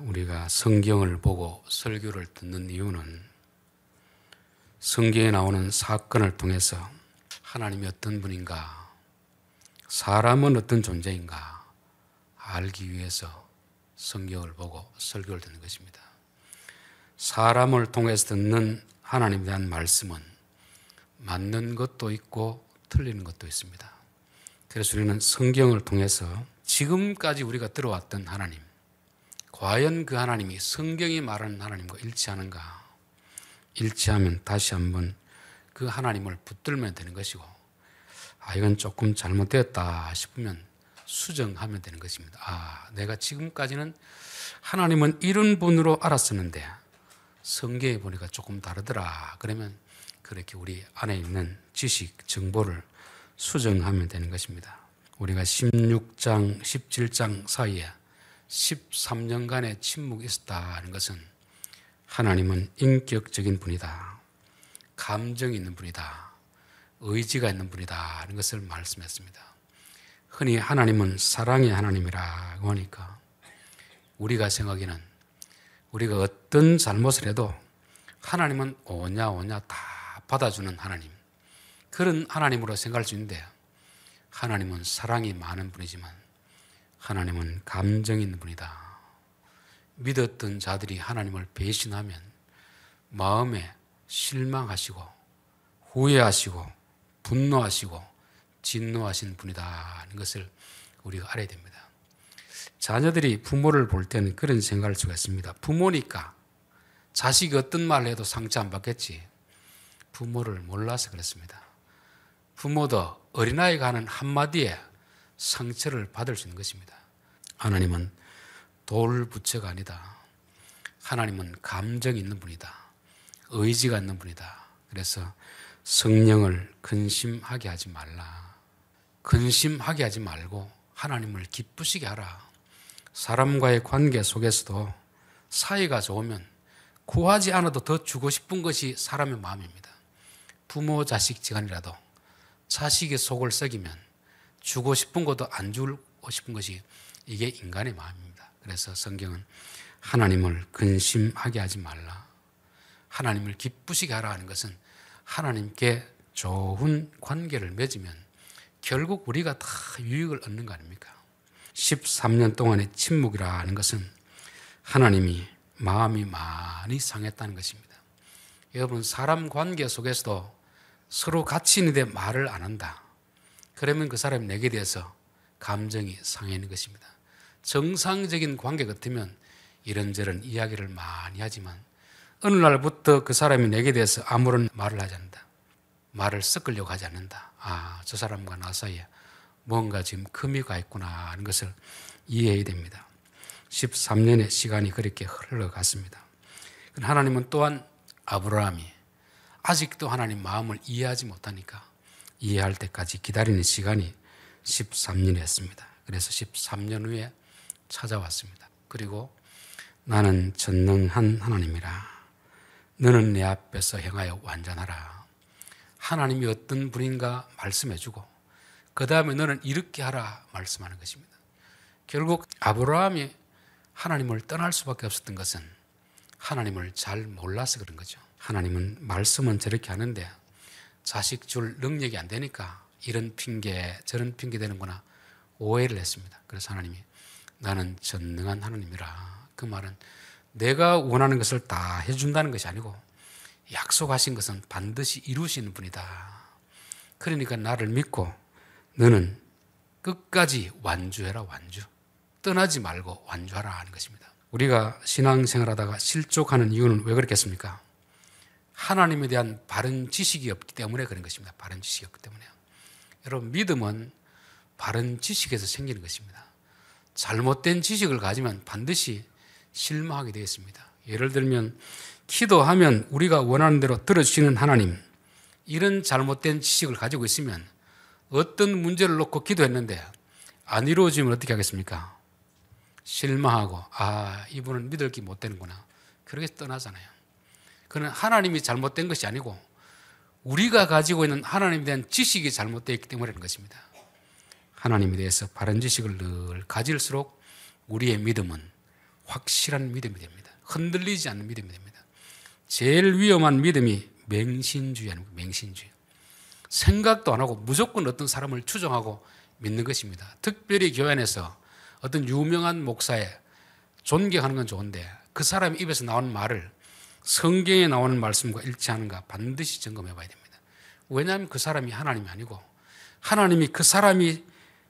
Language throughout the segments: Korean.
우리가 성경을 보고 설교를 듣는 이유는 성경에 나오는 사건을 통해서 하나님이 어떤 분인가, 사람은 어떤 존재인가 알기 위해서 성경을 보고 설교를 듣는 것입니다. 사람을 통해서 듣는 하나님에 대한 말씀은 맞는 것도 있고 틀리는 것도 있습니다. 그래서 우리는 성경을 통해서 지금까지 우리가 들어왔던 하나님, 과연 그 하나님이 성경이 말하는 하나님과 일치하는가? 일치하면 다시 한번 그 하나님을 붙들면 되는 것이고, 이건 조금 잘못되었다 싶으면 수정하면 되는 것입니다. 내가 지금까지는 하나님은 이런 분으로 알았었는데 성경에 보니까 조금 다르더라. 그러면 그렇게 우리 안에 있는 지식, 정보를 수정하면 되는 것입니다. 우리가 16장, 17장 사이에 13년간의 침묵이 있었다는 것은 하나님은 인격적인 분이다, 감정이 있는 분이다, 의지가 있는 분이다 하는 것을 말씀했습니다. 흔히 하나님은 사랑의 하나님이라고 하니까 우리가 생각에는 우리가 어떤 잘못을 해도 하나님은 오냐 다 받아주는 하나님, 그런 하나님으로 생각할 수 있는데, 하나님은 사랑이 많은 분이지만 하나님은 감정이 있는 분이다. 믿었던 자들이 하나님을 배신하면 마음에 실망하시고 후회하시고 분노하시고 진노하신 분이다 하는 것을 우리가 알아야 됩니다. 자녀들이 부모를 볼 때는 그런 생각을 할 수가 있습니다. 부모니까 자식이 어떤 말을 해도 상처 안 받겠지. 부모를 몰라서 그렇습니다. 부모도 어린아이가 하는 한마디에 상처를 받을 수 있는 것입니다. 하나님은 돌부처가 아니다. 하나님은 감정이 있는 분이다. 의지가 있는 분이다. 그래서 성령을 근심하게 하지 말라. 근심하게 하지 말고 하나님을 기쁘시게 하라. 사람과의 관계 속에서도 사이가 좋으면 구하지 않아도 더 주고 싶은 것이 사람의 마음입니다. 부모 자식 지간이라도 자식의 속을 썩이면 주고 싶은 것도 안 주고 싶은 것이 이게 인간의 마음입니다. 그래서 성경은 하나님을 근심하게 하지 말라, 하나님을 기쁘시게 하라 하는 것은 하나님께 좋은 관계를 맺으면 결국 우리가 다 유익을 얻는 거 아닙니까? 13년 동안의 침묵이라는 것은 하나님이 마음이 많이 상했다는 것입니다. 여러분, 사람 관계 속에서도 서로 가치 있는데 말을 안 한다. 그러면 그 사람이 내게 대해서 감정이 상해 있는 것입니다. 정상적인 관계 같으면 이런저런 이야기를 많이 하지만 어느 날부터 그 사람이 내게 대해서 아무런 말을 하지 않는다. 말을 섞으려고 하지 않는다. 저 사람과 나 사이에 뭔가 지금 금이 가 있구나 하는 것을 이해해야 됩니다. 13년의 시간이 그렇게 흘러갔습니다. 하나님은 또한 아브라함이 아직도 하나님 마음을 이해하지 못하니까 이해할 때까지 기다리는 시간이 13년이었습니다. 그래서 13년 후에 찾아왔습니다. 그리고 나는 전능한 하나님이라. 너는 내 앞에서 행하여 완전하라. 하나님이 어떤 분인가 말씀해주고 그 다음에 너는 이렇게 하라 말씀하는 것입니다. 결국 아브라함이 하나님을 떠날 수밖에 없었던 것은 하나님을 잘 몰라서 그런 거죠. 하나님은 말씀은 저렇게 하는데 자식 줄 능력이 안 되니까 이런 핑계 저런 핑계 되는구나 오해를 했습니다. 그래서 하나님이 나는 전능한 하나님이라. 그 말은 내가 원하는 것을 다 해준다는 것이 아니고 약속하신 것은 반드시 이루시는 분이다. 그러니까 나를 믿고 너는 끝까지 완주해라. 완주. 떠나지 말고 완주하라 하는 것입니다. 우리가 신앙생활하다가 실족하는 이유는 왜 그렇겠습니까? 하나님에 대한 바른 지식이 없기 때문에 그런 것입니다. 바른 지식이 없기 때문에. 여러분, 믿음은 바른 지식에서 생기는 것입니다. 잘못된 지식을 가지면 반드시 실망하게 되어 있습니다. 예를 들면 기도하면 우리가 원하는 대로 들어주시는 하나님, 이런 잘못된 지식을 가지고 있으면 어떤 문제를 놓고 기도했는데 안 이루어지면 어떻게 하겠습니까? 실망하고 이분은 믿을 게 못 되는구나. 그렇게 떠나잖아요. 그는 하나님이 잘못된 것이 아니고 우리가 가지고 있는 하나님에 대한 지식이 잘못되어 있기 때문이라는 것입니다. 하나님에 대해서 바른 지식을 늘 가질수록 우리의 믿음은 확실한 믿음이 됩니다. 흔들리지 않는 믿음이 됩니다. 제일 위험한 믿음이 맹신주의 아닙니까? 맹신주의. 생각도 안 하고 무조건 어떤 사람을 추종하고 믿는 것입니다. 특별히 교회 안에서 어떤 유명한 목사에 존경하는 건 좋은데 그 사람 입에서 나오는 말을 성경에 나오는 말씀과 일치하는가 반드시 점검해 봐야 됩니다. 왜냐하면 그 사람이 하나님이 아니고 하나님이 그 사람이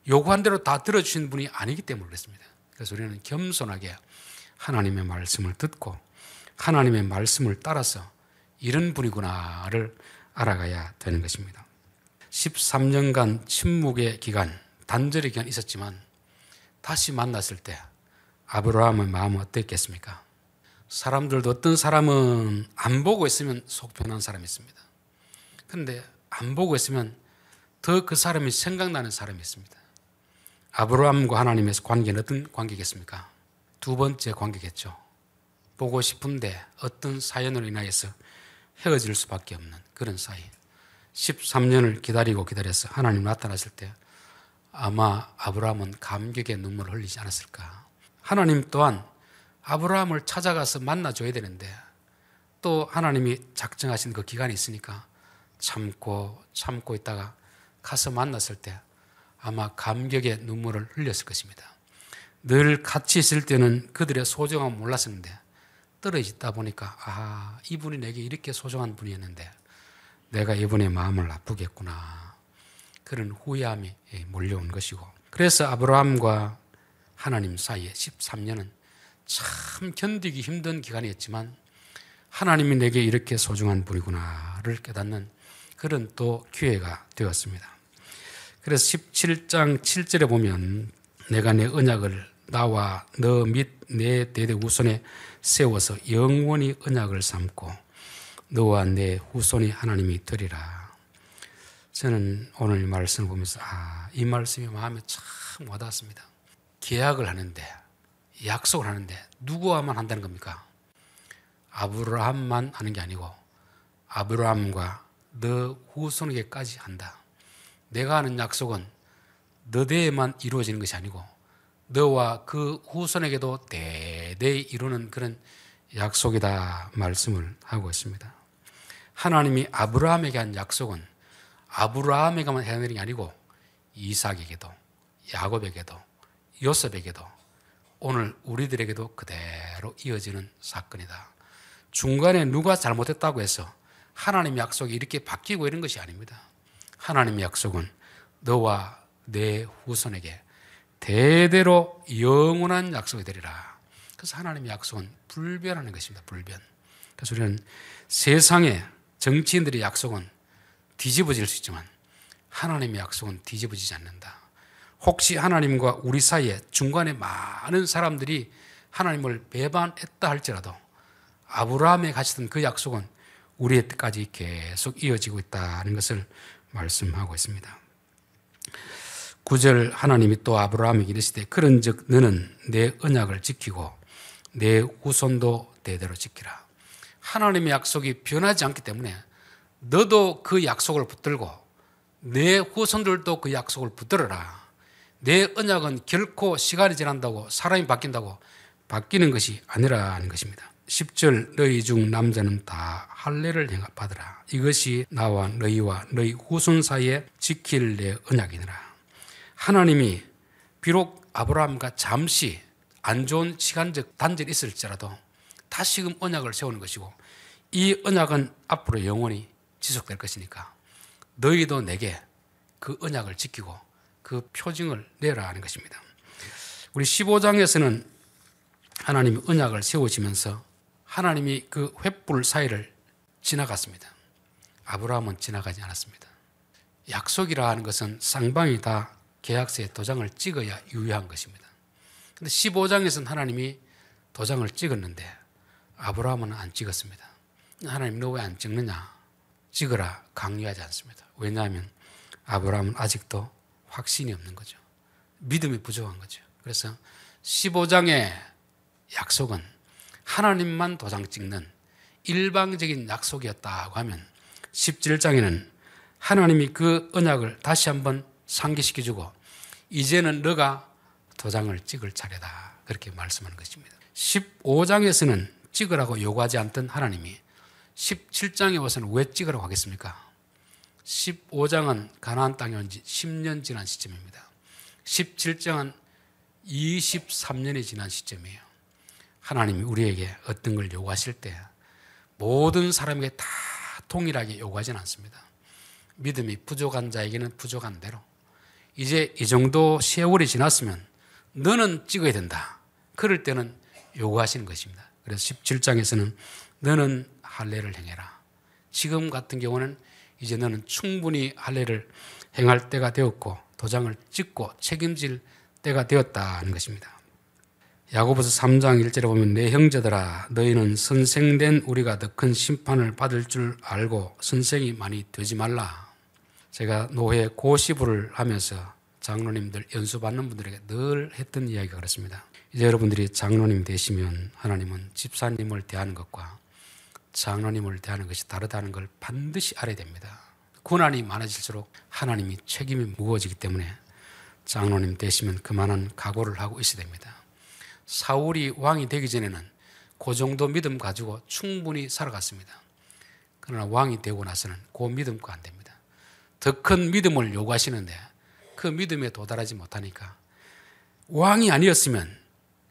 요구한 대로 다 들어주신 분이 아니기 때문에 그렇습니다. 그래서 우리는 겸손하게 하나님의 말씀을 듣고 하나님의 말씀을 따라서 이런 분이구나를 알아가야 되는 것입니다. 13년간 침묵의 기간, 단절의 기간이 있었지만 다시 만났을 때 아브라함의 마음은 어땠겠습니까? 사람들도 어떤 사람은 안 보고 있으면 속 편한 사람이 있습니다. 그런데 안 보고 있으면 더 그 사람이 생각나는 사람이 있습니다. 아브라함과 하나님의 관계는 어떤 관계겠습니까? 두 번째 관계겠죠. 보고 싶은데 어떤 사연으로 인하여서 헤어질 수밖에 없는 그런 사이. 13년을 기다려서 하나님 나타났을 때 아마 아브라함은 감격의 눈물을 흘리지 않았을까. 하나님 또한 아브라함을 찾아가서 만나줘야 되는데 또 하나님이 작정하신 그 기간이 있으니까 참고 있다가 가서 만났을 때 아마 감격의 눈물을 흘렸을 것입니다. 늘 같이 있을 때는 그들의 소중함을 몰랐었는데 떨어지다 보니까 이분이 내게 이렇게 소중한 분이었는데 내가 이분의 마음을 아프겠구나. 그런 후회함이 몰려온 것이고 그래서 아브라함과 하나님 사이에 13년은 참 견디기 힘든 기간이었지만 하나님이 내게 이렇게 소중한 분이구나를 깨닫는 그런 또 기회가 되었습니다. 그래서 17장 7절에 보면 내가 내 언약을 나와 너 및 내 대대 후손에 세워서 영원히 언약을 삼고 너와 내 후손이 하나님이 되리라. 저는 오늘 이 말씀을 보면서 이 말씀이 마음에 참 와닿았습니다. 계약을 하는데 약속을 하는데 누구와만 한다는 겁니까? 아브라함만 하는 게 아니고 아브라함과 너 후손에게까지 한다. 내가 하는 약속은 너대에만 이루어지는 것이 아니고 너와 그 후손에게도 대대히 이루는 그런 약속이다 말씀을 하고 있습니다. 하나님이 아브라함에게 한 약속은 아브라함에게만 해야 되는 게 아니고 이삭에게도 야곱에게도 요셉에게도 오늘 우리들에게도 그대로 이어지는 사건이다. 중간에 누가 잘못했다고 해서 하나님의 약속이 이렇게 바뀌고 이런 것이 아닙니다. 하나님의 약속은 너와 내 후손에게 대대로 영원한 약속이 되리라. 그래서 하나님의 약속은 불변하는 것입니다. 불변. 그래서 우리는 세상의 정치인들의 약속은 뒤집어질 수 있지만 하나님의 약속은 뒤집어지지 않는다. 혹시 하나님과 우리 사이에 중간에 많은 사람들이 하나님을 배반했다 할지라도 아브라함에 가시던 그 약속은 우리의 때까지 계속 이어지고 있다는 것을 말씀하고 있습니다. 9절 하나님이 또 아브라함에게 이르시되 그런즉 너는 내 언약을 지키고 내 후손도 대대로 지키라. 하나님의 약속이 변하지 않기 때문에 너도 그 약속을 붙들고 내 후손들도 그 약속을 붙들어라. 내 언약은 결코 시간이 지난다고 사람이 바뀐다고 바뀌는 것이 아니라는 것입니다. 10절 너희 중 남자는 다 할례를 받으라. 이것이 나와 너희와 너희 후손 사이에 지킬 내 언약이니라. 하나님이 비록 아브라함과 잠시 안 좋은 시간적 단절이 있을지라도 다시금 언약을 세우는 것이고 이 언약은 앞으로 영원히 지속될 것이니까 너희도 내게 그 언약을 지키고 그 표징을 내라 하는 것입니다. 우리 15장에서는 하나님이 언약을 세우시면서 하나님이 그 횃불 사이를 지나갔습니다. 아브라함은 지나가지 않았습니다. 약속이라 하는 것은 쌍방이 다 계약서에 도장을 찍어야 유효한 것입니다. 그런데 15장에서는 하나님이 도장을 찍었는데 아브라함은 안 찍었습니다. 하나님 너 왜 안 찍느냐? 찍으라 강요하지 않습니다. 왜냐하면 아브라함은 아직도 확신이 없는 거죠. 믿음이 부족한 거죠. 그래서 15장의 약속은 하나님만 도장 찍는 일방적인 약속이었다고 하면 17장에는 하나님이 그 언약을 다시 한번 상기시켜주고 이제는 너가 도장을 찍을 차례다 그렇게 말씀하는 것입니다. 15장에서는 찍으라고 요구하지 않던 하나님이 17장에 와서는 왜 찍으라고 하겠습니까? 15장은 가나안 땅에 온 지 10년 지난 시점입니다. 17장은 23년이 지난 시점이에요. 하나님이 우리에게 어떤 걸 요구하실 때 모든 사람에게 다 동일하게 요구하지는 않습니다. 믿음이 부족한 자에게는 부족한 대로, 이제 이 정도 세월이 지났으면 너는 찍어야 된다, 그럴 때는 요구하시는 것입니다. 그래서 17장에서는 너는 할례를 행해라. 지금 같은 경우는 이제 너는 충분히 할례를 행할 때가 되었고 도장을 찍고 책임질 때가 되었다는 것입니다. 야고보서 3장 1절에 보면 내 형제들아 너희는 선생된 우리가 더 큰 심판을 받을 줄 알고 선생이 많이 되지 말라. 제가 노회 고시부를 하면서 장로님들 연수받는 분들에게 늘 했던 이야기가 그렇습니다. 이제 여러분들이 장로님 되시면 하나님은 집사님을 대하는 것과 장로님을 대하는 것이 다르다는 걸 반드시 알아야 됩니다. 고난이 많아질수록 하나님이 책임이 무거워지기 때문에 장로님 되시면 그만한 각오를 하고 있어야 됩니다. 사울이 왕이 되기 전에는 그 정도 믿음 가지고 충분히 살아갔습니다. 그러나 왕이 되고 나서는 그 믿음과 안 됩니다. 더 큰 믿음을 요구하시는데 그 믿음에 도달하지 못하니까 왕이 아니었으면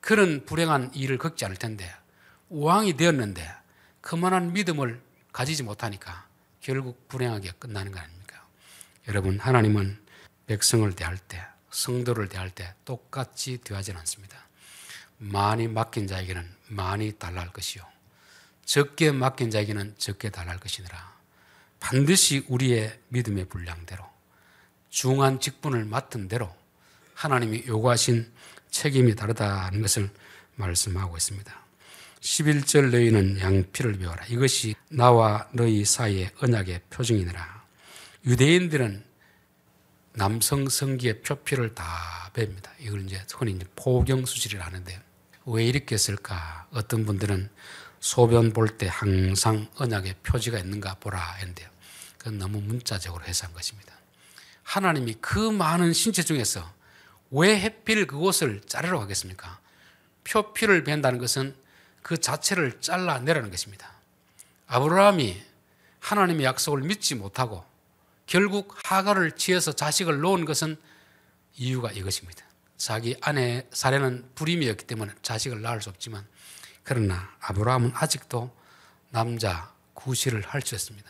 그런 불행한 일을 겪지 않을 텐데 왕이 되었는데 그만한 믿음을 가지지 못하니까 결국 불행하게 끝나는 거 아닙니까? 여러분, 하나님은 백성을 대할 때, 성도를 대할 때 똑같이 대하지는 않습니다. 많이 맡긴 자에게는 많이 달라할 것이요 적게 맡긴 자에게는 적게 달라할 것이니라. 반드시 우리의 믿음의 분량대로 중한 직분을 맡은 대로 하나님이 요구하신 책임이 다르다는 것을 말씀하고 있습니다. 11절 너희는 양피를 배워라. 이것이 나와 너희 사이의 언약의 표징이니라. 유대인들은 남성 성기의 표피를 다 뺍니다. 이걸 이제 흔히 포경수술이라 하는데 왜 이렇게 했을까? 어떤 분들은 소변 볼 때 항상 언약의 표지가 있는가 보라 했는데요. 그건 너무 문자적으로 해석한 것입니다. 하나님이 그 많은 신체 중에서 왜 하필 그곳을 자르라고 하겠습니까? 표피를 벤다는 것은 그 자체를 잘라내라는 것입니다. 아브라함이 하나님의 약속을 믿지 못하고 결국 하갈을 취해서 자식을 놓은 것은 이유가 이것입니다. 자기 아내 사례는 불임이었기 때문에 자식을 낳을 수 없지만 그러나 아브라함은 아직도 남자 구실을 할 수 있습니다.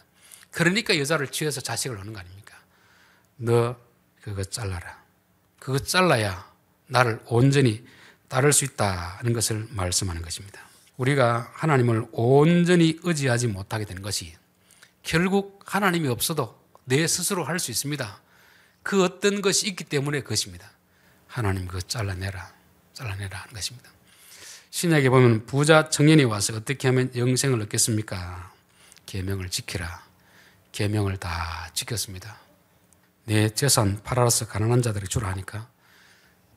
그러니까 여자를 취해서 자식을 낳는 거 아닙니까? 너 그거 잘라라. 그거 잘라야 나를 온전히 따를 수 있다는 것을 말씀하는 것입니다. 우리가 하나님을 온전히 의지하지 못하게 되는 것이 결국 하나님이 없어도 내 스스로 할 수 있습니다. 그 어떤 것이 있기 때문에 그것입니다. 하나님 그거 잘라내라 하는 것입니다. 신약에 보면 부자 청년이 와서 어떻게 하면 영생을 얻겠습니까? 계명을 지키라. 계명을 다 지켰습니다. 내 재산 팔아서 가난한 자들에게 주라 하니까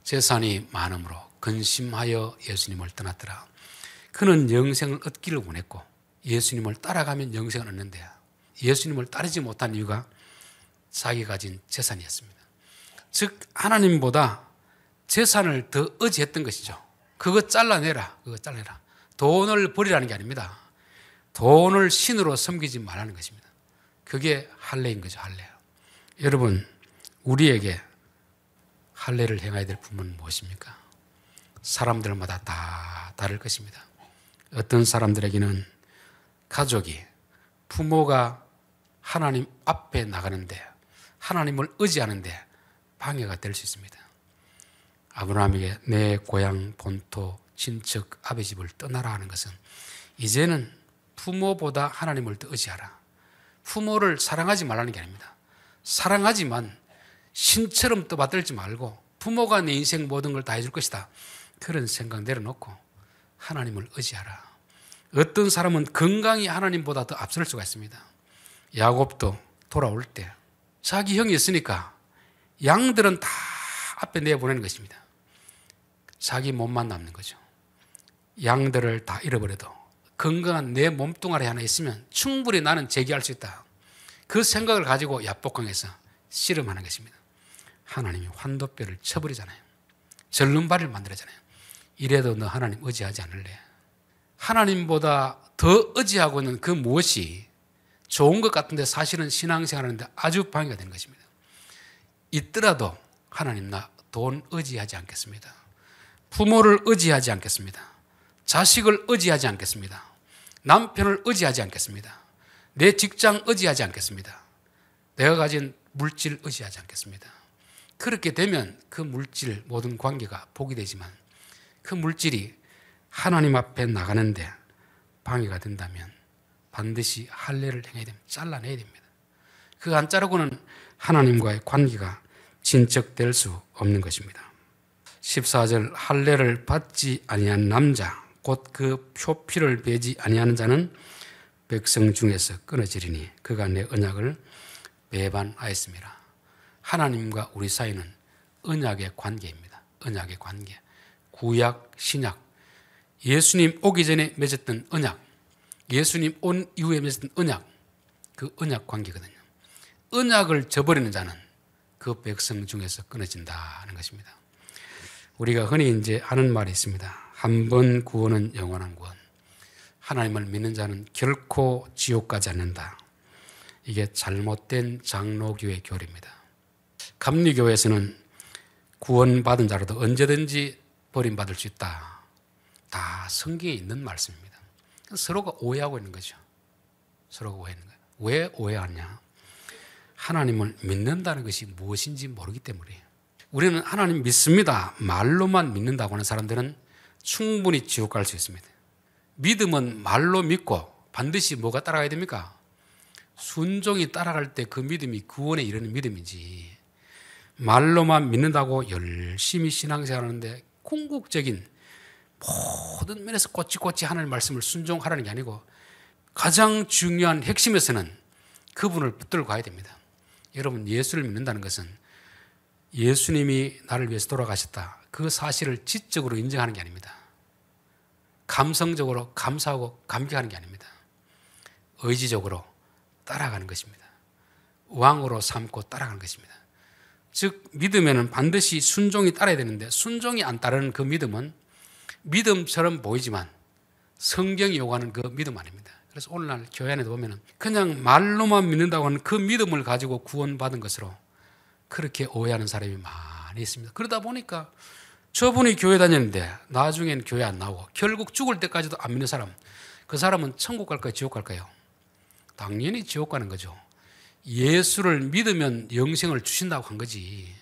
재산이 많음으로 근심하여 예수님을 떠났더라. 그는 영생을 얻기를 원했고 예수님을 따라가면 영생을 얻는데 예수님을 따르지 못한 이유가 자기 가진 재산이었습니다. 즉 하나님보다 재산을 더 의지했던 것이죠. 그거 잘라내라. 돈을 버리라는 게 아닙니다. 돈을 신으로 섬기지 말라는 것입니다. 그게 할례인 거죠. 할례. 여러분, 우리에게 할례를 행해야 될 부분은 무엇입니까? 사람들마다 다 다를 것입니다. 어떤 사람들에게는 가족이, 부모가 하나님 앞에 나가는데 하나님을 의지하는데 방해가 될 수 있습니다. 아브라함에게 내 고향, 본토, 친척, 아버지 집을 떠나라 하는 것은 이제는 부모보다 하나님을 더 의지하라. 부모를 사랑하지 말라는 게 아닙니다. 사랑하지만 신처럼 떠받들지 말고 부모가 내 인생 모든 걸 다 해줄 것이다. 그런 생각 내려놓고 하나님을 의지하라. 어떤 사람은 건강이 하나님보다 더 앞설 수가 있습니다. 야곱도 돌아올 때 자기 형이 있으니까 양들은 다 앞에 내보내는 것입니다. 자기 몸만 남는 거죠. 양들을 다 잃어버려도 건강한 내 몸뚱아리 하나 있으면 충분히 나는 재기할 수 있다. 그 생각을 가지고 야복강에서 씨름하는 것입니다. 하나님이 환도뼈를 쳐버리잖아요. 절름발을 만들잖아요. 이래도 너 하나님 의지하지 않을래? 하나님보다 더 의지하고 있는 그 무엇이 좋은 것 같은데 사실은 신앙생활하는데 아주 방해가 되는 것입니다. 있더라도 하나님 나 돈 의지하지 않겠습니다. 부모를 의지하지 않겠습니다. 자식을 의지하지 않겠습니다. 남편을 의지하지 않겠습니다. 내 직장 의지하지 않겠습니다. 내가 가진 물질 의지하지 않겠습니다. 그렇게 되면 그 물질 모든 관계가 포기되지만 그 물질이 하나님 앞에 나가는데 방해가 된다면 반드시 할례를 행해야 됩니다. 잘라내야 됩니다. 그거 안 자르고는 하나님과의 관계가 진척될 수 없는 것입니다. 14절 할례를 받지 아니한 남자 곧 그 표피를 베지 아니하는 자는 백성 중에서 끊어지리니 그가 내 언약을 배반하였습니다. 하나님과 우리 사이는 언약의 관계입니다. 언약의 관계. 구약, 신약. 예수님 오기 전에 맺었던 언약, 예수님 온 이후에 맺었던 언약, 그 언약 관계거든요. 언약을 저버리는 자는 그 백성 중에서 끊어진다는 것입니다. 우리가 흔히 이제 하는 말이 있습니다. 한 번 구원은 영원한 구원. 하나님을 믿는 자는 결코 지옥 가지 않는다. 이게 잘못된 장로교의 교리입니다. 감리교에서는 구원받은 자라도 언제든지 버림받을 수 있다. 다 성경에 있는 말씀입니다. 서로가 오해하고 있는 거죠. 서로가 오해하는 거예요. 왜 오해하냐? 하나님을 믿는다는 것이 무엇인지 모르기 때문이에요. 우리는 하나님 믿습니다. 말로만 믿는다고 하는 사람들은 충분히 지옥 갈 수 있습니다. 믿음은 말로 믿고 반드시 뭐가 따라가야 됩니까? 순종이 따라갈 때 그 믿음이 구원에 이르는 믿음이지, 말로만 믿는다고 열심히 신앙생활하는데 궁극적인 모든 면에서 꼬치꼬치 하나님의 말씀을 순종하라는 게 아니고 가장 중요한 핵심에서는 그분을 붙들고 가야 됩니다. 여러분, 예수를 믿는다는 것은 예수님이 나를 위해서 돌아가셨다, 그 사실을 지적으로 인정하는 게 아닙니다. 감성적으로 감사하고 감격하는 게 아닙니다. 의지적으로 따라가는 것입니다. 왕으로 삼고 따라가는 것입니다. 즉 믿음에는 반드시 순종이 따라야 되는데 순종이 안 따르는 그 믿음은 믿음처럼 보이지만 성경이 요구하는 그 믿음 아닙니다. 그래서 오늘날 교회 안에도 보면 그냥 말로만 믿는다고 하는 그 믿음을 가지고 구원받은 것으로 그렇게 오해하는 사람이 많이 있습니다. 그러다 보니까 저분이 교회 다녔는데 나중엔 교회 안 나오고 결국 죽을 때까지도 안 믿는 사람, 그 사람은 천국 갈까요? 지옥 갈까요? 당연히 지옥 가는 거죠. 예수를 믿으면 영생을 주신다고 한 거지,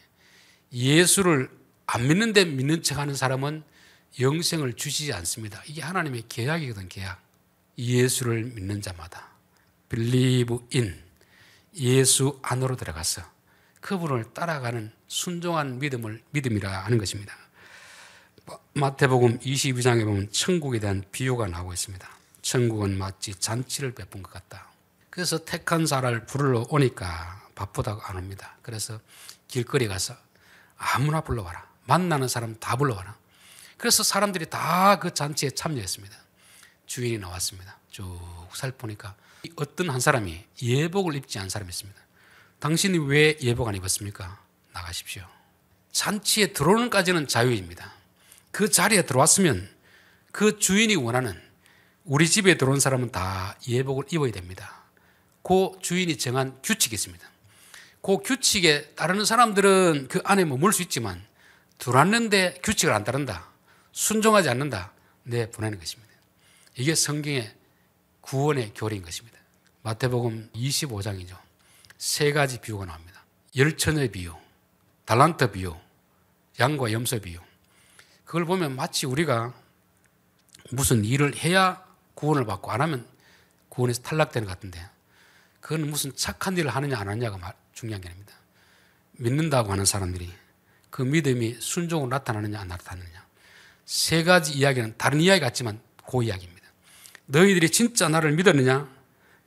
예수를 안 믿는데 믿는 척하는 사람은 영생을 주시지 않습니다. 이게 하나님의 계약이거든, 계약. 예수를 믿는 자마다 believe in, 예수 안으로 들어가서 그분을 따라가는 순종한 믿음을 믿음이라 하는 것입니다. 마태복음 22장에 보면 천국에 대한 비유가 나오고 있습니다. 천국은 마치 잔치를 베푼 것 같다. 그래서 택한 사람을 부르러 오니까 바쁘다고 안 옵니다. 그래서 길거리 가서 아무나 불러와라, 만나는 사람 다 불러와라. 그래서 사람들이 다 그 잔치에 참여했습니다. 주인이 나왔습니다. 쭉 살펴보니까 어떤 한 사람이 예복을 입지 않은 사람이 있습니다. 당신이 왜 예복 안 입었습니까? 나가십시오. 잔치에 들어오는까지는 자유입니다. 그 자리에 들어왔으면 그 주인이 원하는, 우리 집에 들어온 사람은 다 예복을 입어야 됩니다. 그 주인이 정한 규칙이 있습니다. 그 규칙에 따르는 사람들은 그 안에 머물 수 있지만 들어왔는데 규칙을 안 따른다, 순종하지 않는다, 내보내는 것입니다. 이게 성경의 구원의 교리인 것입니다. 마태복음 25장이죠. 세 가지 비유가 나옵니다. 열처녀의 비유, 달란트 비유, 양과 염소 비유. 그걸 보면 마치 우리가 무슨 일을 해야 구원을 받고 안 하면 구원에서 탈락되는 것 같은데, 그건 무슨 착한 일을 하느냐 안 하느냐가 중요한 게 아닙니다. 믿는다고 하는 사람들이 그 믿음이 순종으로 나타나느냐 안 나타나느냐, 세 가지 이야기는 다른 이야기 같지만 그 이야기입니다. 너희들이 진짜 나를 믿었느냐?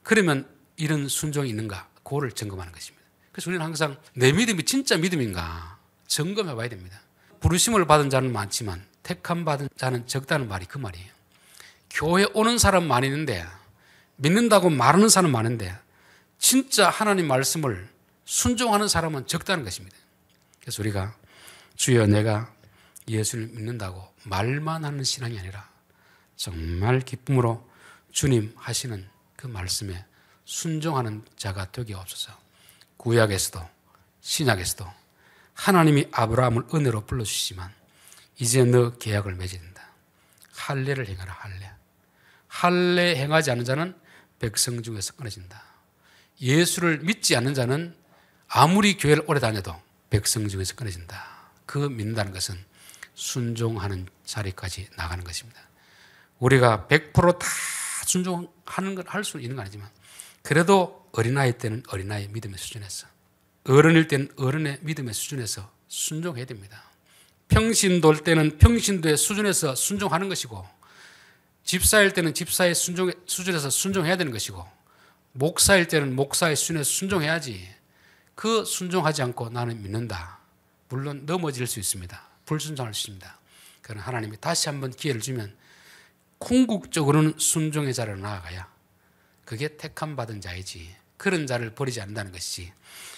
그러면 이런 순종이 있는가? 그거를 점검하는 것입니다. 그래서 우리는 항상 내 믿음이 진짜 믿음인가 점검해 봐야 됩니다. 부르심을 받은 자는 많지만 택함 받은 자는 적다는 말이 그 말이에요. 교회 오는 사람 많이 있는데, 믿는다고 말하는 사람 많은데 진짜 하나님 말씀을 순종하는 사람은 적다는 것입니다. 그래서 우리가 주여 내가 예수를 믿는다고 말만 하는 신앙이 아니라 정말 기쁨으로 주님 하시는 그 말씀에 순종하는 자가 되게 없어서 구약에서도 신약에서도 하나님이 아브라함을 은혜로 불러주시지만 이제 너 계약을 맺어야 된다. 할례를 행하라. 할례 행하지 않는 자는 백성 중에서 끊어진다. 예수를 믿지 않는 자는 아무리 교회를 오래 다녀도 백성 중에서 끊어진다. 그 믿는다는 것은 순종하는 자리까지 나가는 것입니다. 우리가 100% 다 순종하는 걸 할 수 있는 건 아니지만 그래도 어린아이 때는 어린아이의 믿음의 수준에서, 어른일 때는 어른의 믿음의 수준에서 순종해야 됩니다. 평신도일 때는 평신도의 수준에서 순종하는 것이고, 집사일 때는 집사의 수준에서 순종해야 되는 것이고, 목사일 때는 목사의 수준에서 순종해야지. 그 순종하지 않고 나는 믿는다. 물론 넘어질 수 있습니다. 불순종할 수 있습니다. 그러나 하나님이 다시 한번 기회를 주면 궁극적으로는 순종의 자리로 나아가야 그게 택함 받은 자이지, 그런 자를 버리지 않는다는 것이지,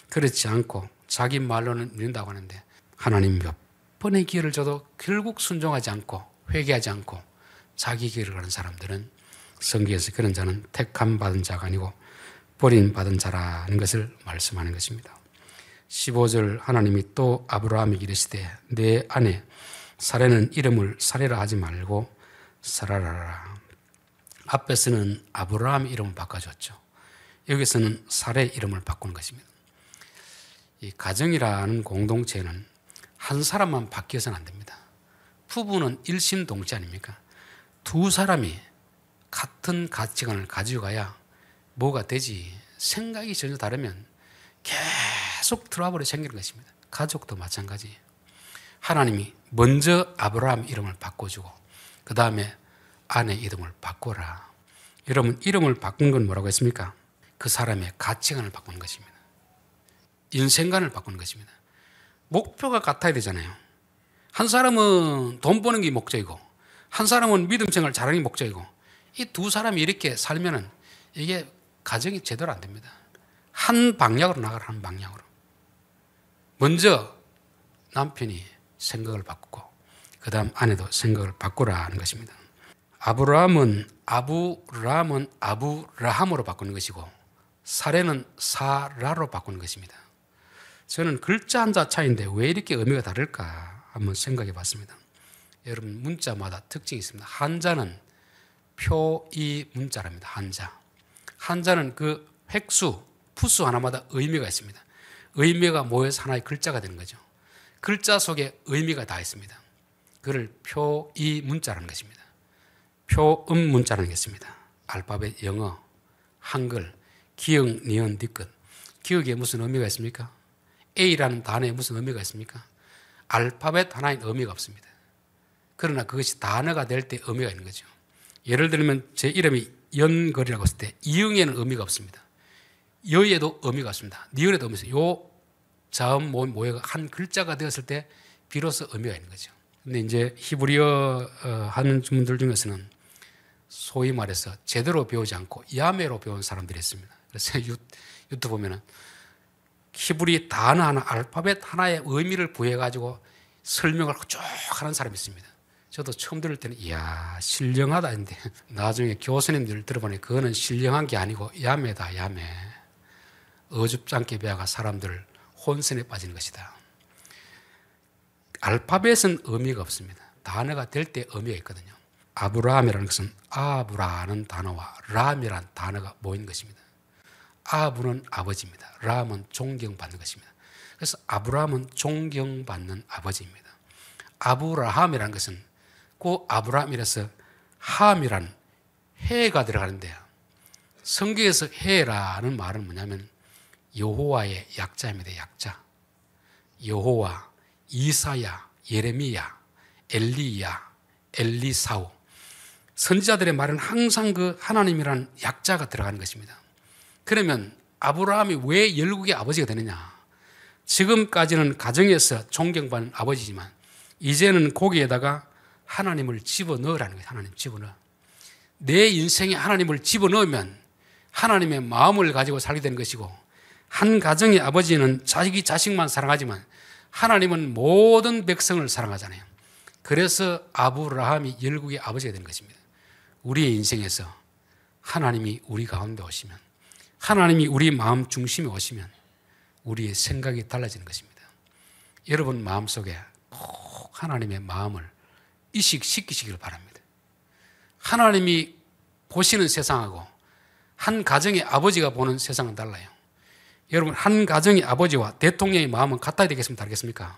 그렇지 않고 자기 말로는 믿는다고 하는데 하나님 몇 번의 기회를 줘도 결국 순종하지 않고 회개하지 않고 자기 길을 가는 사람들은 성경에서 그런 자는 택함 받은 자가 아니고 버림받은 자라는 것을 말씀하는 것입니다. 15절 하나님이 또 아브라함에게 이르시되 내 아내 사레는 이름을 사레라 하지 말고 사라라라. 앞에서는 아브라함 이름을 바꿔줬죠. 여기서는 사레 이름을 바꾸는 것입니다. 이 가정이라는 공동체는 한 사람만 바뀌어서는 안 됩니다. 부부는 일심동체 아닙니까? 두 사람이 같은 가치관을 가지고 가야 뭐가 되지. 생각이 전혀 다르면 계속 트러블이 생기는 것입니다. 가족도 마찬가지예요. 하나님이 먼저 아브라함 이름을 바꿔주고 그 다음에 아내 이름을 바꿔라. 여러분, 이름을 바꾼 건 뭐라고 했습니까? 그 사람의 가치관을 바꾸는 것입니다. 인생관을 바꾸는 것입니다. 목표가 같아야 되잖아요. 한 사람은 돈 버는 게 목적이고 한 사람은 믿음 생활 잘하는 게 목적이고, 이 두 사람이 이렇게 살면은 이게 가정이 제대로 안 됩니다. 한 방향으로 나가라. 한 방향으로. 먼저 남편이 생각을 바꾸고 그 다음 아내도 생각을 바꾸라는 것입니다. 아브라함은 아브라함으로 바꾸는 것이고 사레는 사라로 바꾸는 것입니다. 저는 글자 한자 차이인데 왜 이렇게 의미가 다를까 한번 생각해 봤습니다. 여러분, 문자마다 특징이 있습니다. 한자는 표이 문자랍니다. 한자는 그 획수, 푸수 하나마다 의미가 있습니다. 의미가 모여서 하나의 글자가 되는 거죠. 글자 속에 의미가 다 있습니다. 그를 표이 문자라는 것입니다. 표음 문자라는 게 있습니다. 알파벳 영어, 한글, 기역, 니은, 디귿. 기역에 무슨 의미가 있습니까? A라는 단어에 무슨 의미가 있습니까? 알파벳 하나에 의미가 없습니다. 그러나 그것이 단어가 될 때 의미가 있는 거죠. 예를 들면 제 이름이 연걸이라고 했을 때 이응에는 의미가 없습니다. 여에도 의미가 없습니다. 니은에도 의미가 있어요. 요 자음 모여가 한 글자가 되었을 때 비로소 의미가 있는 거죠. 근데 이제 히브리어 하는 분들 중에서는 소위 말해서 제대로 배우지 않고 야매로 배운 사람들이 있습니다. 그래서 유튜브 보면은 히브리 단어 하나, 알파벳 하나의 의미를 부여해가지고 설명을 쭉 하는 사람이 있습니다. 저도 처음 들을 때는 이야 신령하다 했는데 나중에 교수님들 들어보니 그거는 신령한 게 아니고 야매다, 야매. 어줍잖게 배워가 사람들을 혼선에 빠지는 것이다. 알파벳은 의미가 없습니다. 단어가 될 때 의미가 있거든요. 아브라함이라는 것은 아브라는 단어와 람이라는 단어가 모인 것입니다. 아브는 아버지입니다. 람은 존경받는 것입니다. 그래서 아브라함은 존경받는 아버지입니다. 아브라함이라는 것은 그 아브라함이라서 함이란 해가 들어가는데요. 성경에서 해라는 말은 뭐냐면 여호와의 약자입니다. 약자. 여호와, 이사야, 예레미야, 엘리야, 엘리사우. 선지자들의 말은 항상 그 하나님이라는 약자가 들어가는 것입니다. 그러면 아브라함이 왜 열국의 아버지가 되느냐? 지금까지는 가정에서 존경받는 아버지지만 이제는 거기에다가 하나님을 집어넣으라는 거예요. 하나님 집어넣어. 내 인생에 하나님을 집어넣으면 하나님의 마음을 가지고 살게 되는 것이고, 한 가정의 아버지는 자식만 사랑하지만 하나님은 모든 백성을 사랑하잖아요. 그래서 아브라함이 열국의 아버지가 된 것입니다. 우리의 인생에서 하나님이 우리 가운데 오시면, 하나님이 우리 마음 중심에 오시면 우리의 생각이 달라지는 것입니다. 여러분 마음속에 꼭 하나님의 마음을 이식시키시길 바랍니다. 하나님이 보시는 세상하고 한 가정의 아버지가 보는 세상은 달라요. 여러분 한 가정의 아버지와 대통령의 마음은 같아야 되겠습니까? 다르겠습니까?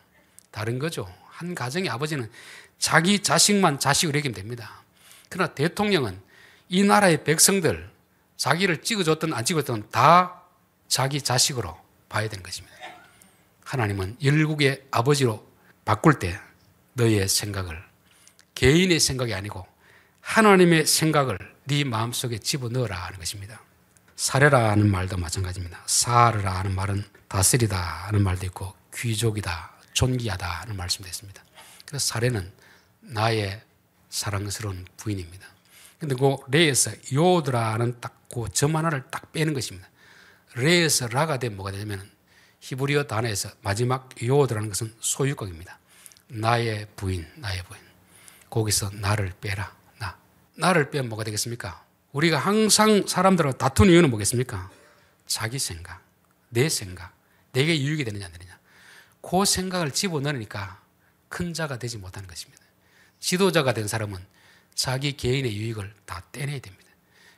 다른 거죠. 한 가정의 아버지는 자기 자식만 자식으로 여기면 됩니다. 그러나 대통령은 이 나라의 백성들, 자기를 찍어줬든 안 찍어줬든 다 자기 자식으로 봐야 되는 것입니다. 하나님은 열국의 아버지로 바꿀 때 너의 생각을 개인의 생각이 아니고 하나님의 생각을 네 마음속에 집어넣어라 하는 것입니다. 사려라 하는 말도 마찬가지입니다. 사르라 하는 말은 다스리다 하는 말도 있고 귀족이다, 존귀하다 하는 말씀도 있습니다. 그래서 사례는 나의 사랑스러운 부인입니다. 그런데 그 레에서 요드라는 딱 그 점 하나를 딱 빼는 것입니다. 레에서 라가 되면 뭐가 되냐면 히브리어 단어에서 마지막 요드라는 것은 소유격입니다. 나의 부인, 나의 부인. 거기서 나를 빼라. 나를 빼면 뭐가 되겠습니까? 우리가 항상 사람들하고 다투는 이유는 뭐겠습니까? 자기 생각, 내 생각, 내게 유익이 되느냐 안 되느냐. 그 생각을 집어넣으니까 큰 자가 되지 못하는 것입니다. 지도자가 된 사람은 자기 개인의 유익을 다 떼내야 됩니다.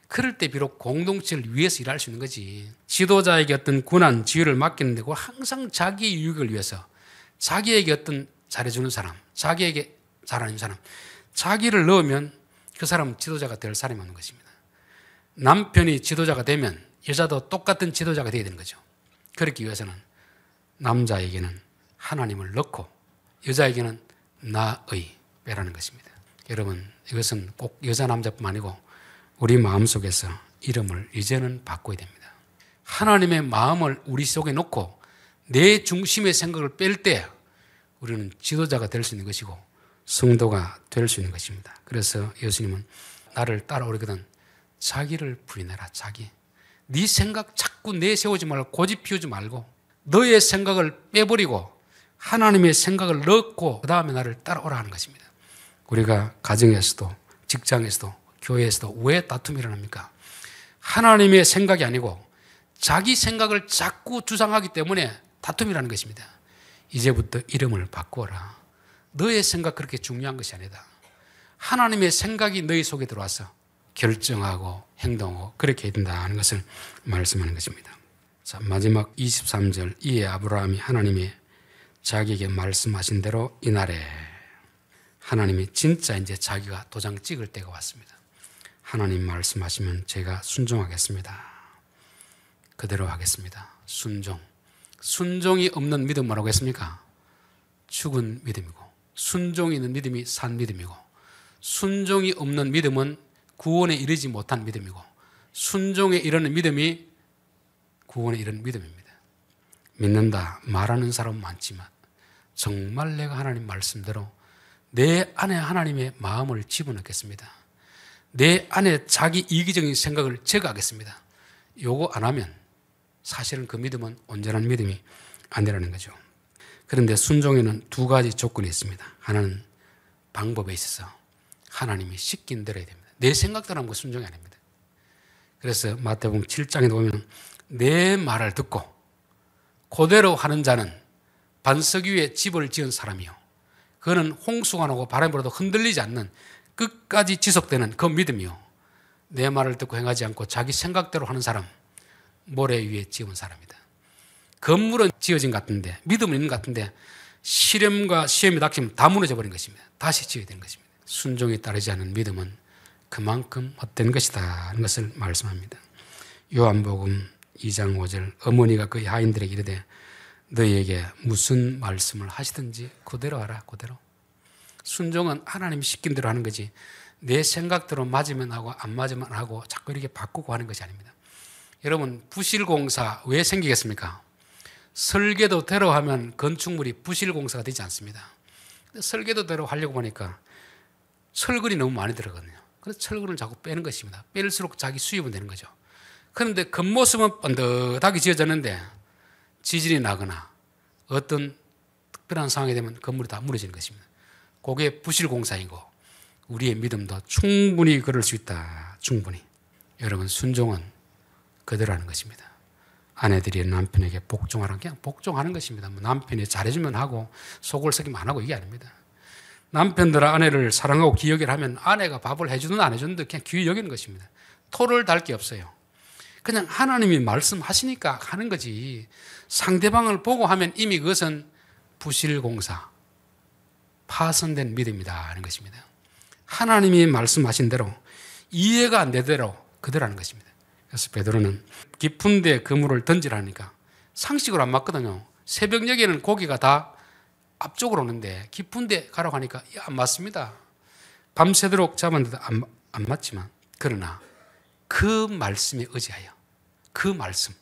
그럴 때 비록 공동체를 위해서 일할 수 있는 거지. 지도자에게 어떤 권한, 지위를 맡기는데 그 항상 자기 유익을 위해서 자기에게 어떤 잘해주는 사람, 자기에게 잘하는 사람, 자기를 넣으면 그 사람은 지도자가 될 사람이 없는 것입니다. 남편이 지도자가 되면 여자도 똑같은 지도자가 되어야 되는 거죠. 그렇기 위해서는 남자에게는 하나님을 넣고 여자에게는 나의 빼라는 것입니다. 여러분 이것은 꼭 여자 남자뿐만 아니고 우리 마음속에서 이름을 이제는 바꿔야 됩니다. 하나님의 마음을 우리 속에 놓고 내 중심의 생각을 뺄 때 우리는 지도자가 될 수 있는 것이고 성도가 될 수 있는 것입니다. 그래서 예수님은 나를 따라오려거든 자기를 부인해라. 자기. 네 생각 자꾸 내세우지 말고 고집 피우지 말고 너의 생각을 빼버리고 하나님의 생각을 넣고 그 다음에 나를 따라오라 하는 것입니다. 우리가 가정에서도 직장에서도 교회에서도 왜 다툼이 일어납니까? 하나님의 생각이 아니고 자기 생각을 자꾸 주장하기 때문에 다툼이라는 것입니다. 이제부터 이름을 바꾸어라. 너의 생각 그렇게 중요한 것이 아니다. 하나님의 생각이 너희 속에 들어와서 결정하고 행동하고 그렇게 해야 된다 하는 것을 말씀하는 것입니다. 자, 마지막 23절 이에 아브라함이 하나님이 자기에게 말씀하신 대로 이날에 하나님이 진짜 이제 자기가 도장 찍을 때가 왔습니다. 하나님 말씀하시면 제가 순종하겠습니다. 그대로 하겠습니다. 순종. 순종이 없는 믿음 뭐라고 했습니까? 죽은 믿음이고 순종이 있는 믿음이 산 믿음이고 순종이 없는 믿음은 구원에 이르지 못한 믿음이고 순종에 이르는 믿음이 구원에 이르는 믿음입니다. 믿는다 말하는 사람은 많지만 정말 내가 하나님 말씀대로 내 안에 하나님의 마음을 집어넣겠습니다. 내 안에 자기 이기적인 생각을 제거하겠습니다. 요거 안 하면 사실은 그 믿음은 온전한 믿음이 아니라는 거죠. 그런데 순종에는 두 가지 조건이 있습니다. 하나는 방법에 있어서 하나님이 시킨 대로 해야 됩니다. 내 생각대로 하는 건 순종이 아닙니다. 그래서 마태복음 7장에 보면 내 말을 듣고 그대로 하는 자는 반석 위에 집을 지은 사람이요. 그거는 홍수가 나고 바람이 불어도 흔들리지 않는 끝까지 지속되는 그 믿음이요. 내 말을 듣고 행하지 않고 자기 생각대로 하는 사람, 모래 위에 지은 사람이다. 건물은 지어진 것 같은데, 믿음은 있는 것 같은데 시련과 시험이 닥치면 다 무너져 버린 것입니다. 다시 지어야 되는 것입니다. 순종이 따르지 않는 믿음은 그만큼 헛된 것이다 하는 것을 말씀합니다. 요한복음 2장 5절 어머니가 그 하인들에게 이르되 너희에게 무슨 말씀을 하시든지 그대로 하라. 그대로. 순종은 하나님이 시킨 대로 하는 거지 내 생각대로 맞으면 하고 안 맞으면 하고 자꾸 이렇게 바꾸고 하는 것이 아닙니다. 여러분 부실공사 왜 생기겠습니까? 설계도대로 하면 건축물이 부실공사가 되지 않습니다. 설계도대로 하려고 보니까 철근이 너무 많이 들어가거든요. 그래서 철근을 자꾸 빼는 것입니다. 뺄수록 자기 수입은 되는 거죠. 그런데 겉모습은 번듯하게 지어졌는데 지진이 나거나 어떤 특별한 상황이 되면 건물이 다 무너지는 것입니다. 그게 부실공사이고 우리의 믿음도 충분히 그럴 수 있다. 충분히. 여러분, 순종은 그대로 하는 것입니다. 아내들이 남편에게 복종하라는 그냥 복종하는 것입니다. 뭐 남편이 잘해주면 하고 속을 썩이면 안 하고 이게 아닙니다. 남편들은 아내를 사랑하고 기여를 하면 아내가 밥을 해주든 안 해주든 그냥 귀히 여기는 것입니다. 토를 달 게 없어요. 그냥 하나님이 말씀하시니까 하는 거지. 상대방을 보고 하면 이미 그것은 부실공사, 파손된 믿음이다 하는 것입니다. 하나님이 말씀하신 대로 이해가 안 되대로 그대로 하는 것입니다. 그래서 베드로는 깊은 데 그물을 던지라니까 상식으로 안 맞거든요. 새벽녘에는 고기가 다 앞쪽으로 오는데 깊은 데 가라고 하니까 안 맞습니다. 밤새도록 잡았는데도 안 맞지만 그러나 그 말씀에 의지하여 그 말씀,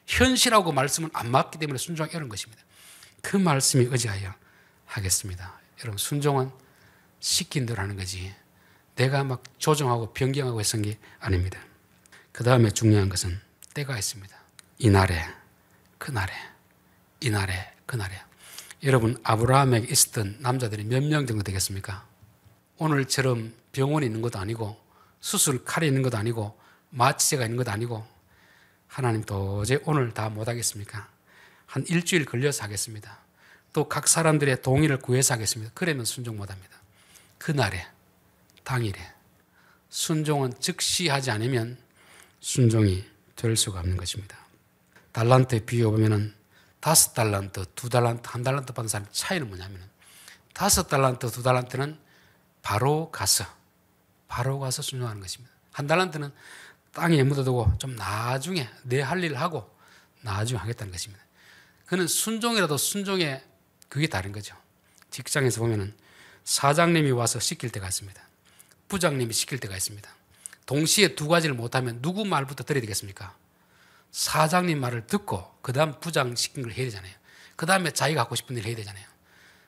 현실하고 말씀은 안 맞기 때문에 순종하기 어려운 것입니다. 그 말씀에 의지하여 하겠습니다. 여러분, 순종은 시킨 대로 하는 거지 내가 막 조정하고 변경하고 했던 게 아닙니다. 그 다음에 중요한 것은 때가 있습니다. 이날에 그날에 이날에 그날에. 여러분, 아브라함에게 있었던 남자들이 몇 명 정도 되겠습니까? 오늘처럼 병원이 있는 것도 아니고 수술 칼이 있는 것도 아니고 마취제가 있는 것도 아니고 하나님 도저히 오늘 다 못하겠습니까? 한 일주일 걸려서 하겠습니다. 또 각 사람들의 동의를 구해서 하겠습니다. 그러면 순종 못합니다. 그날에 당일에 순종은 즉시 하지 않으면 순종이 될 수가 없는 것입니다. 달란트의 비유 보면은 5달란트, 2달란트, 1달란트 받은 사람 차이는 뭐냐면 5달란트, 2달란트는 바로 가서 순종하는 것입니다. 1달란트는 땅에 묻어두고 좀 나중에 내 할 일을 하고 나중에 하겠다는 것입니다. 그는 순종이라도 순종에 그게 다른 거죠. 직장에서 보면은 사장님이 와서 시킬 때가 있습니다. 부장님이 시킬 때가 있습니다. 동시에 두 가지를 못하면 누구 말부터 들어야 되겠습니까? 사장님 말을 듣고 그 다음 부장 시킨 걸 해야 되잖아요. 그 다음에 자기가 하고 싶은 일을 해야 되잖아요.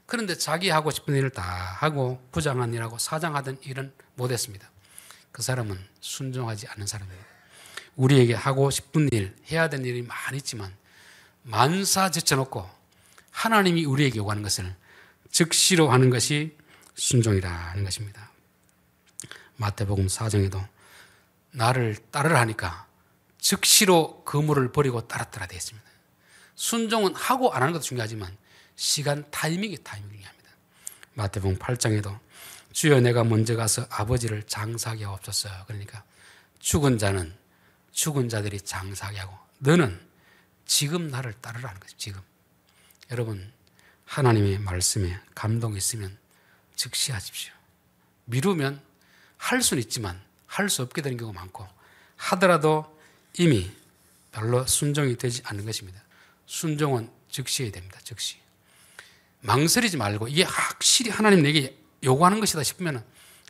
그런데 자기 하고 싶은 일을 다 하고 부장한 일하고 사장하던 일은 못했습니다. 그 사람은 순종하지 않는 사람이에요. 우리에게 하고 싶은 일, 해야 되는 일이 많이 있지만 만사 제쳐놓고 하나님이 우리에게 요구하는 것을 즉시로 하는 것이 순종이라는 것입니다. 마태복음 4장에도 나를 따르라 하니까 즉시로 그물을 버리고 따랐더라 되어 있습니다. 순종은 하고 안 하는 것도 중요하지만 시간 타이밍이 중요합니다. 마태복음 8장에도 주여 내가 먼저 가서 아버지를 장사하게 하옵소서. 그러니까 죽은 자는 죽은 자들이 장사하게 하고 너는 지금 나를 따르라 하는 거죠. 지금. 여러분, 하나님의 말씀에 감동이 있으면 즉시 하십시오. 미루면 할 수는 있지만 할 수 없게 되는 경우가 많고 하더라도 이미 별로 순종이 되지 않는 것입니다. 순종은 즉시 해야 됩니다. 즉시. 망설이지 말고 이게 확실히 하나님 내게 요구하는 것이다 싶으면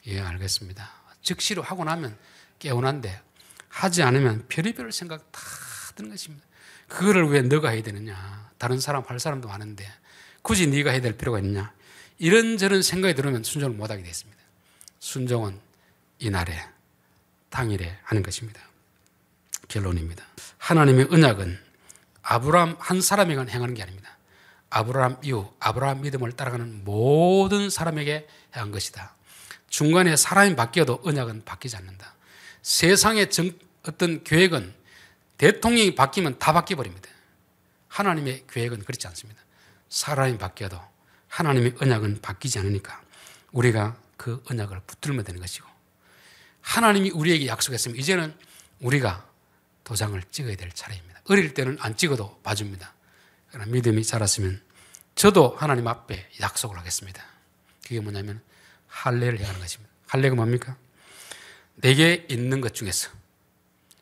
예, 알겠습니다. 즉시로 하고 나면 깨어난데 하지 않으면 별의별 생각 다 드는 것입니다. 그거를 왜 너가 해야 되느냐? 다른 사람 할 사람도 많은데 굳이 네가 해야 될 필요가 있느냐? 이런저런 생각이 들으면 순종을 못하게 되었습니다. 순종은 이날에 당일에 하는 것입니다. 결론입니다. 하나님의 언약은 아브라함 한 사람에게만 행하는 게 아닙니다. 아브라함 이후 아브라함 믿음을 따라가는 모든 사람에게 행한 것이다. 중간에 사람이 바뀌어도 언약은 바뀌지 않는다. 세상의 어떤 계획은 대통령이 바뀌면 다 바뀌어버립니다. 하나님의 계획은 그렇지 않습니다. 사람이 바뀌어도 하나님의 언약은 바뀌지 않으니까 우리가 그 언약을 붙들면 되는 것이고 하나님이 우리에게 약속했으면 이제는 우리가 도장을 찍어야 될 차례입니다. 어릴 때는 안 찍어도 봐줍니다. 그러나 믿음이 자랐으면 저도 하나님 앞에 약속을 하겠습니다. 그게 뭐냐면 할례를 해야 하는 것입니다. 할례가 뭡니까? 내게 있는 것 중에서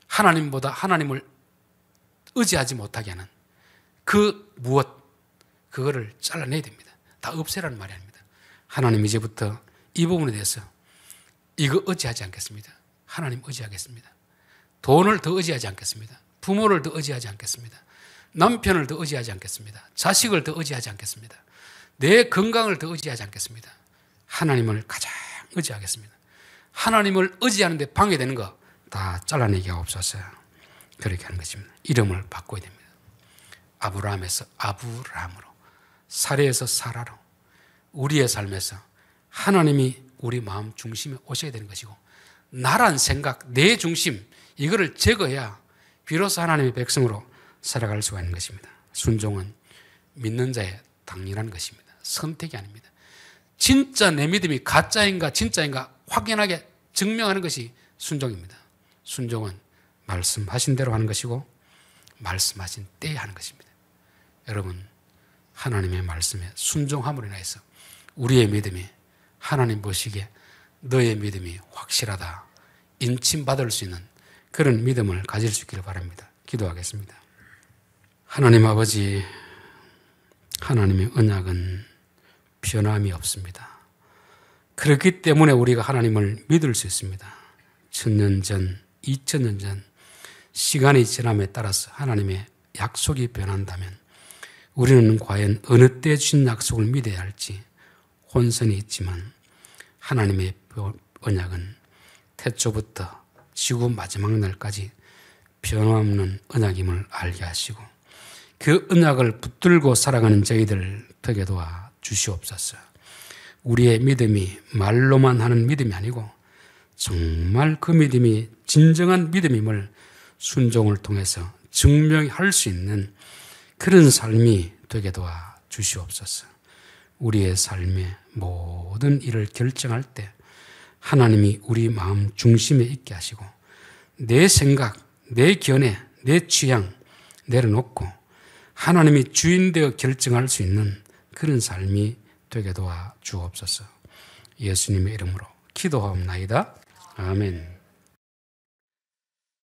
하나님보다 하나님을 의지하지 못하게 하는 그 무엇, 그거를 잘라내야 됩니다. 다 없애라는 말이 아닙니다. 하나님 이제부터 이 부분에 대해서 이거 의지하지 않겠습니다. 하나님 의지하겠습니다. 돈을 더 의지하지 않겠습니다. 부모를 더 의지하지 않겠습니다. 남편을 더 의지하지 않겠습니다. 자식을 더 의지하지 않겠습니다. 내 건강을 더 의지하지 않겠습니다. 하나님을 가장 의지하겠습니다. 하나님을 의지하는데 방해되는 거 다 잘라내게 하옵소서. 그렇게 하는 것입니다. 이름을 바꿔야 됩니다. 아브라함에서 아브라함으로, 사레에서 사라로, 우리의 삶에서 하나님이 우리 마음 중심에 오셔야 되는 것이고, 나란 생각, 내 중심, 이거를 제거해야 비로소 하나님의 백성으로 살아갈 수가 있는 것입니다. 순종은 믿는 자의 당연한 것입니다. 선택이 아닙니다. 진짜 내 믿음이 가짜인가 진짜인가 확연하게 증명하는 것이 순종입니다. 순종은 말씀하신 대로 하는 것이고 말씀하신 때에 하는 것입니다. 여러분, 하나님의 말씀에 순종함으로 인해서 우리의 믿음이 하나님 보시기에 너의 믿음이 확실하다, 인침받을 수 있는 그런 믿음을 가질 수 있기를 바랍니다. 기도하겠습니다. 하나님 아버지, 하나님의 언약은 변함이 없습니다. 그렇기 때문에 우리가 하나님을 믿을 수 있습니다. 1000년 전, 2000년 전 시간이 지남에 따라서 하나님의 약속이 변한다면 우리는 과연 어느 때 주신 약속을 믿어야 할지 혼선이 있지만, 하나님의 언약은 태초부터 지구 마지막 날까지 변함없는 언약임을 알게 하시고 그 언약을 붙들고 살아가는 저희들 되게 도와 주시옵소서. 우리의 믿음이 말로만 하는 믿음이 아니고 정말 그 믿음이 진정한 믿음임을 순종을 통해서 증명할 수 있는 그런 삶이 되게 도와 주시옵소서. 우리의 삶의 모든 일을 결정할 때 하나님이 우리 마음 중심에 있게 하시고 내 생각, 내 견해, 내 취향 내려놓고 하나님이 주인 되어 결정할 수 있는 그런 삶이 되게 도와 주옵소서. 예수님의 이름으로 기도하옵나이다. 아멘.